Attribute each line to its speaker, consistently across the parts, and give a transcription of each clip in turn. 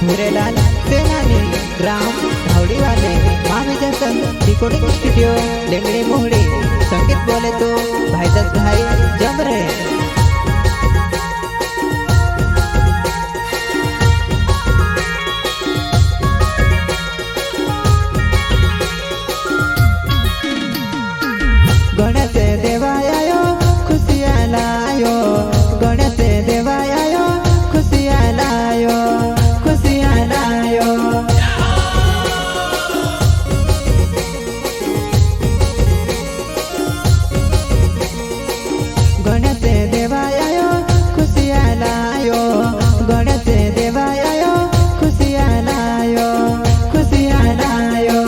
Speaker 1: भूरेलाल सेनानी ग्राम धावड़ी वाले महाविजय संघ रिकॉर्डिंग स्टूडियो लेंगड़ी मोहड़ी संगीत बोले तो भाई दस भाई जमरे। गणेश देवायो खुशियाँ लायो, गणेश देवायो खुशियाँ लायो, खुशियाँ लायो। गणेश देवायो खुशियाँ लायो, गणेश देवायो खुशियाँ लायो, खुशियाँ लायो।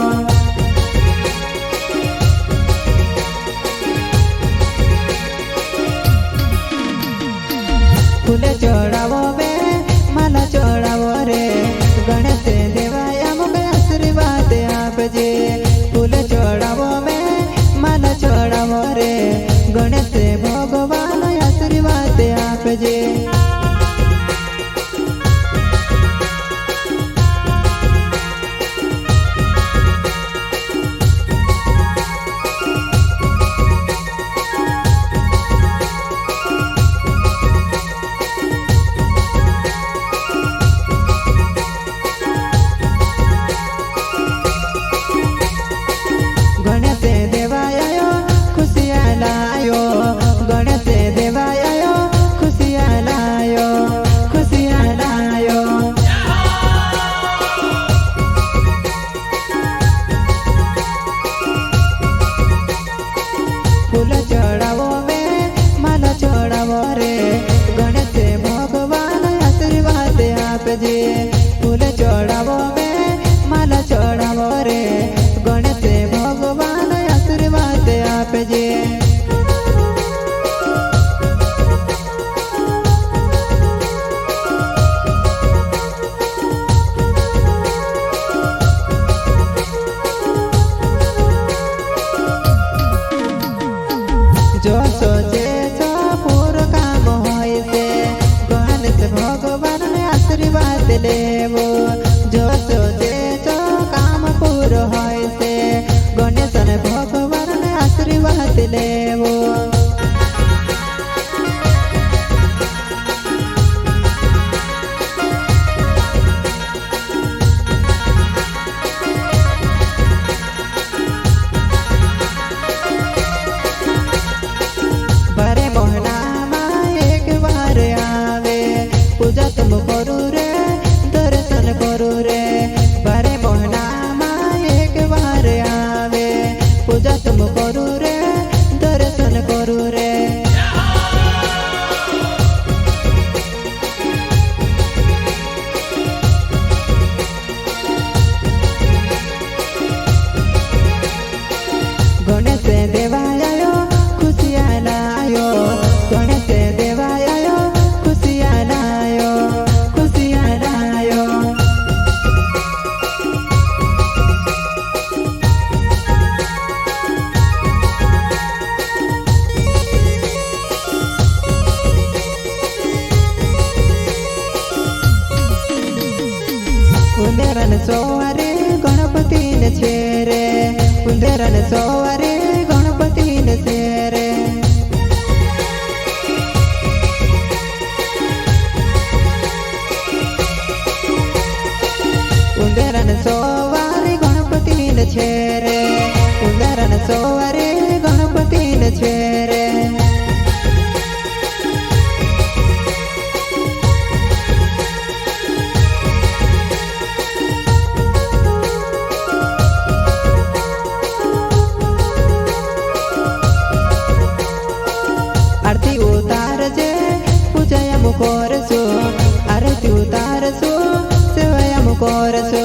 Speaker 1: फूल चढ़ावो बे माला चढ़ावो रे, गणेश देवाया मुझे आशीर्वाद आपजे। फूल चढ़ावो बे माला चढ़ावो रे, गणेश भगवान आशीर्वाद आपजे। गणेश देवायो खुशियाँ लायो, गणेश देवायो खुशियाँ लायो, खुशियाँ लायो। फूल चढ़ावो में माला चढ़ावो रे, गणेश भगवान आशीर्वाद आपजे। फूल चढ़ावो में माला चढ़ावो रे, गणेश भगवान आशीर्वाद आपजे। जो सोचे सो पूरा काम होय से, गणेश भगवान आशीर्वाद लेवो। जो सोचे सो काम पूरा होय से, गणेश भगवान आशीर्वाद लेवो। बारे मोहना में एक बार आवे, पूजा तुम करू रे दर्शन करू रे। बारे मोहना में एक बार आवे, पूजा तुम करू रे दर्शन करू रे। गणेश देवायो खुशियाँ लायो, गणेश देवायो खुशियाँ लायो, खुशियाँ लायो। उंदेरन सोवारे गणपति ने छेरे, उंदेरन सोवारे गणपति ने छेरे। उंदेरन सोवारे गणपति ने छेरे, उंदेरन सोवारे गणपति ने छेरे। आरती उतारजे पूजया मुकोरसो, आरती उतारसो सेवया मुकोरसो।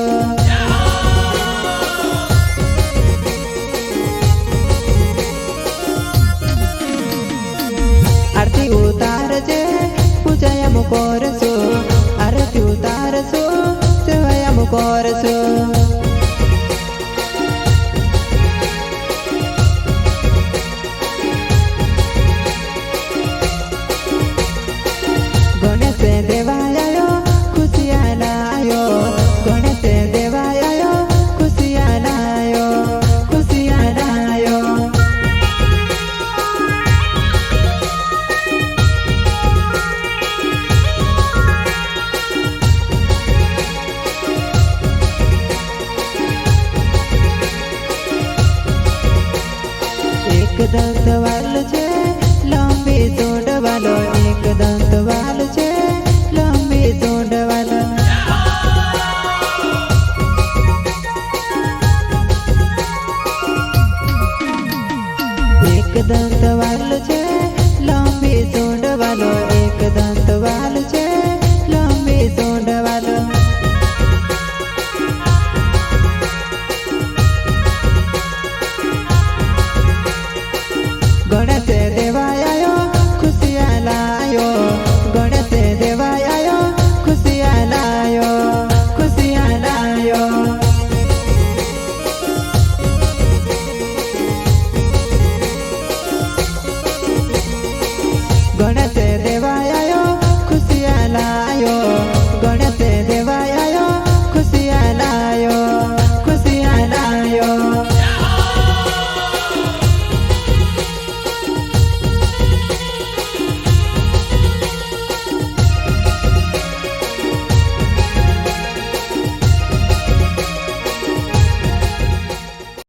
Speaker 1: आरती उतारजे पूजया मुकोरसो, आरती उतारसो सेवया मुकोरसो। गणेश देवायो खुशियाँ लायो, दंत वाल छे लंबी सूंड वालो, एक दंत वाल छे लंबी सूंड वालो। एक दंत वाल छे लंबी सूंड वालो, एक दंत वाल